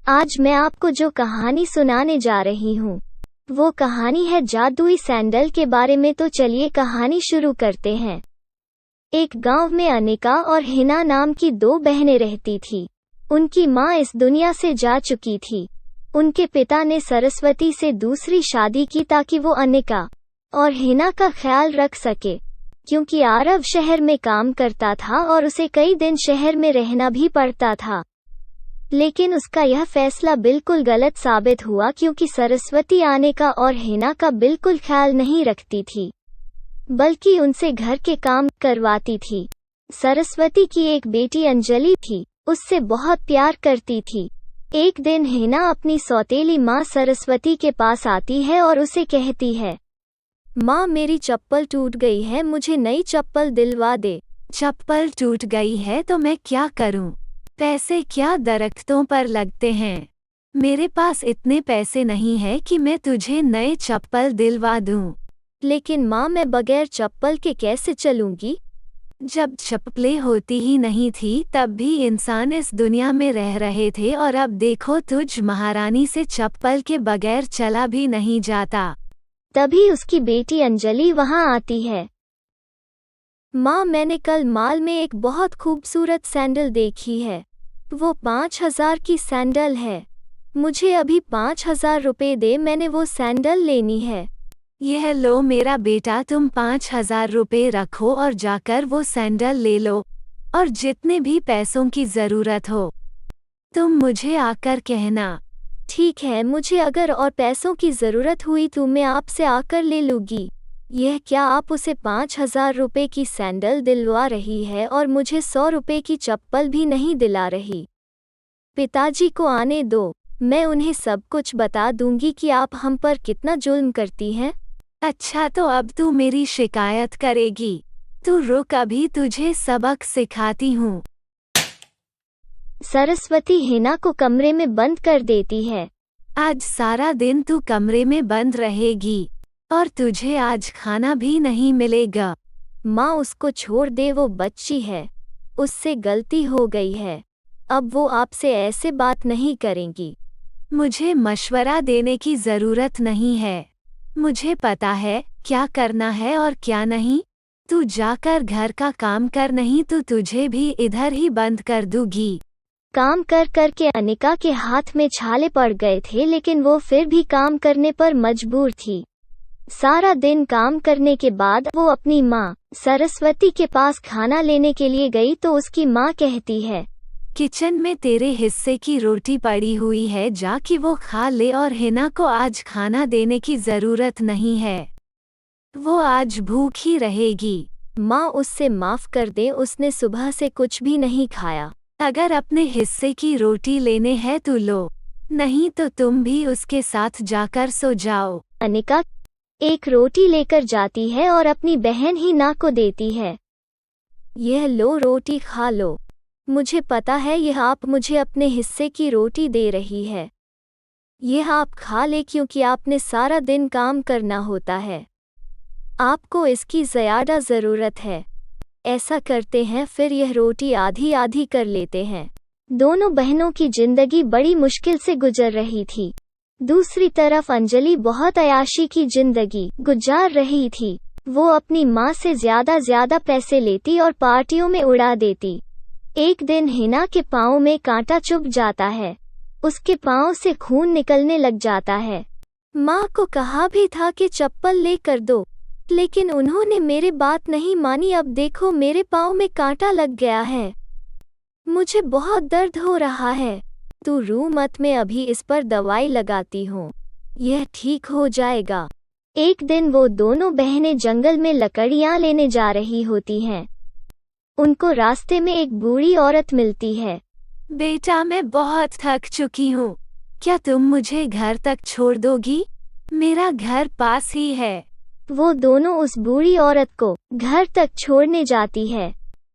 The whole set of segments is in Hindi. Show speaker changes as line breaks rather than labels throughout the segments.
आज मैं आपको जो कहानी सुनाने जा रही हूँ वो कहानी है जादुई सैंडल के बारे में। तो चलिए कहानी शुरू करते हैं। एक गांव में अनिका और हिना नाम की दो बहनें रहती थी। उनकी माँ इस दुनिया से जा चुकी थी। उनके पिता ने सरस्वती से दूसरी शादी की ताकि वो अनिका और हिना का ख्याल रख सके, क्योंकि आरव शहर में काम करता था और उसे कई दिन शहर में रहना भी पड़ता था। लेकिन उसका यह फैसला बिल्कुल गलत साबित हुआ, क्योंकि सरस्वती अनिका और हिना का बिल्कुल ख्याल नहीं रखती थी, बल्कि उनसे घर के काम करवाती थी। सरस्वती की एक बेटी अंजलि थी, उससे बहुत प्यार करती थी। एक दिन हिना अपनी सौतेली माँ सरस्वती के पास आती है और उसे कहती है, माँ मेरी चप्पल टूट गई है, मुझे नई चप्पल दिलवा दे।
चप्पल टूट गई है तो मैं क्या करूं? पैसे क्या दरख्तों पर लगते हैं? मेरे पास इतने पैसे नहीं है कि मैं तुझे नए चप्पल दिलवा दूं।
लेकिन माँ मैं बगैर चप्पल के कैसे चलूंगी?
जब चप्पलें होती ही नहीं थी तब भी इंसान इस दुनिया में रह रहे थे, और अब देखो तुझ महारानी से चप्पल के बगैर चला भी नहीं जाता।
तभी उसकी बेटी अंजलि वहां आती है। माँ मैंने कल मॉल में एक बहुत खूबसूरत सैंडल देखी है, वो 5,000 की सैंडल है। मुझे अभी 5,000 रुपये दे, मैंने वो सैंडल लेनी है।
यह लो मेरा बेटा, तुम 5,000 रुपये रखो और जाकर वो सैंडल ले लो, और जितने भी पैसों की ज़रूरत हो तुम मुझे आकर कहना।
ठीक है, मुझे अगर और पैसों की ज़रूरत हुई तो मैं आपसे आकर ले लूँगी। यह क्या आप उसे 5,000 रुपये की सैंडल दिलवा रही है और मुझे 100 रुपये की चप्पल भी नहीं दिला रही? पिताजी को आने दो, मैं उन्हें सब कुछ बता दूंगी कि आप हम पर कितना जुल्म करती हैं।
अच्छा तो अब तू मेरी शिकायत करेगी? तू रुक, अभी तुझे सबक सिखाती हूँ।
सरस्वती हिना को कमरे में बंद कर देती है।
आज सारा दिन तू कमरे में बंद रहेगी और तुझे आज खाना भी नहीं मिलेगा।
माँ उसको छोड़ दे, वो बच्ची है, उससे गलती हो गई है, अब वो आपसे ऐसे बात नहीं करेंगी।
मुझे मशवरा देने की ज़रूरत नहीं है, मुझे पता है क्या करना है और क्या नहीं। तू जाकर घर का काम कर, नहीं तो तुझे भी इधर ही बंद कर दूंगी।
काम कर कर के अनिका के हाथ में छाले पड़ गए थे, लेकिन वो फिर भी काम करने पर मजबूर थी। सारा दिन काम करने के बाद वो अपनी माँ सरस्वती के पास खाना लेने के लिए गई तो उसकी माँ कहती है,
किचन में तेरे हिस्से की रोटी पड़ी हुई है, जा कि वो खा ले, और हिना को आज खाना देने की ज़रूरत नहीं है, वो आज भूखी रहेगी।
माँ उससे माफ़ कर दे, उसने सुबह से कुछ भी नहीं खाया।
अगर अपने हिस्से की रोटी लेने हैं तो लो, नहीं तो तुम भी उसके साथ जाकर सो जाओ।
अनिका एक रोटी लेकर जाती है और अपनी बहन हिना को देती है। यह लो रोटी खा लो, मुझे पता है यह आप मुझे अपने हिस्से की रोटी दे रही है, यह आप खा ले क्योंकि आपने सारा दिन काम करना होता है, आपको इसकी ज़्यादा ज़रूरत है। ऐसा करते हैं, फिर यह रोटी आधी आधी कर लेते हैं। दोनों बहनों की जिंदगी बड़ी मुश्किल से गुजर रही थी। दूसरी तरफ अंजलि बहुत अयाशी की जिंदगी गुजार रही थी। वो अपनी माँ से ज्यादा पैसे लेती और पार्टियों में उड़ा देती। एक दिन हिना के पाँव में कांटा चुभ जाता है, उसके पाँव से खून निकलने लग जाता है। माँ को कहा भी था कि चप्पल ले कर दो, लेकिन उन्होंने मेरी बात नहीं मानी। अब देखो मेरे पाँव में कांटा लग गया है, मुझे बहुत दर्द हो रहा है। तू रो मत, मैं अभी इस पर दवाई लगाती हूँ, यह ठीक हो जाएगा। एक दिन वो दोनों बहनें जंगल में लकड़ियाँ लेने जा रही होती हैं। उनको रास्ते में एक बूढ़ी औरत मिलती है।
बेटा मैं बहुत थक चुकी हूँ, क्या तुम मुझे घर तक छोड़ दोगी? मेरा घर पास ही है।
वो दोनों उस बूढ़ी औरत को घर तक छोड़ने जाती है।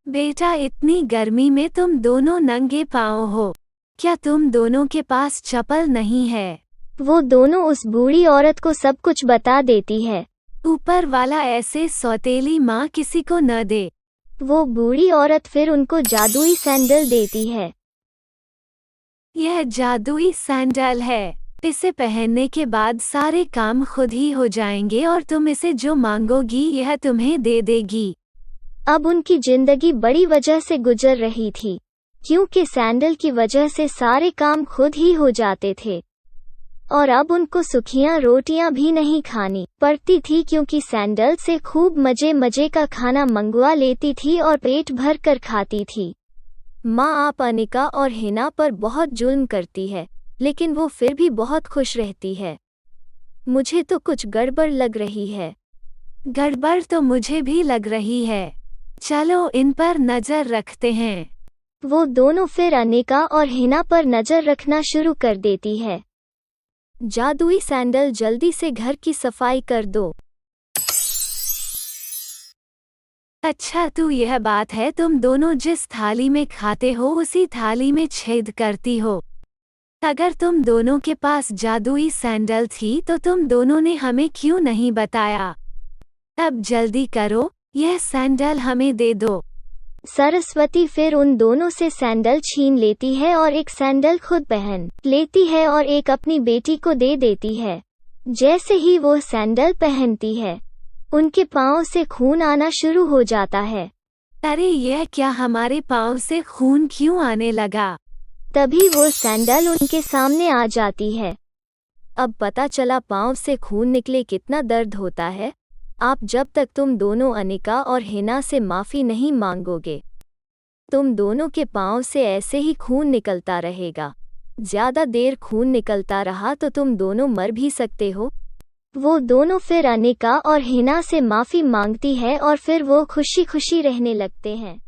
बेटा इतनी गर्मी में तुम दोनों नंगे पाँव हो, क्या तुम दोनों के पास चप्पल नहीं है?
वो दोनों उस बूढ़ी औरत को सब कुछ बता देती है।
ऊपर वाला ऐसे सौतेली माँ किसी को न दे।
वो बूढ़ी औरत फिर उनको जादुई सैंडल देती है।
यह जादुई सैंडल है। इसे पहनने के बाद सारे काम खुद ही हो जाएंगे और तुम इसे जो मांगोगी यह तुम्हें दे देगी।
अब उनकी जिंदगी बड़ी वजह से गुजर रही थी, क्योंकि सैंडल की वजह से सारे काम खुद ही हो जाते थे। और अब उनको सूखियां रोटियां भी नहीं खानी पड़ती थी, क्योंकि सैंडल से खूब मजे मजे का खाना मंगवा लेती थी और पेट भर कर खाती थी। माँ आप अनिका और हिना पर बहुत जुल्म करती है, लेकिन वो फिर भी बहुत खुश रहती है। मुझे तो कुछ गड़बड़ लग रही है।
गड़बड़ तो मुझे भी लग रही है। चलो इन पर नजर रखते हैं।
वो दोनों फिर अनिका और हिना पर नजर रखना शुरू कर देती है। जादुई सैंडल जल्दी से घर की सफाई कर दो।
अच्छा तो यह बात है, तुम दोनों जिस थाली में खाते हो उसी थाली में छेद करती हो। अगर तुम दोनों के पास जादुई सैंडल थी तो तुम दोनों ने हमें क्यों नहीं बताया? अब जल्दी करो, यह सैंडल हमें दे दो।
सरस्वती फिर उन दोनों से सैंडल छीन लेती है और एक सैंडल खुद पहन लेती है और एक अपनी बेटी को दे देती है। जैसे ही वो सैंडल पहनती है, उनके पाँव से खून आना शुरू हो जाता है।
अरे यह क्या, हमारे पाँव से खून क्यों आने लगा?
तभी वो सैंडल उनके सामने आ जाती है। अब पता चला पाँव से खून निकले कितना दर्द होता है। आप जब तक तुम दोनों अनिका और हिना से माफ़ी नहीं मांगोगे, तुम दोनों के पाँव से ऐसे ही खून निकलता रहेगा। ज़्यादा देर खून निकलता रहा तो तुम दोनों मर भी सकते हो। वो दोनों फिर अनिका और हिना से माफ़ी मांगती है और फिर वो खुशी खुशी रहने लगते हैं।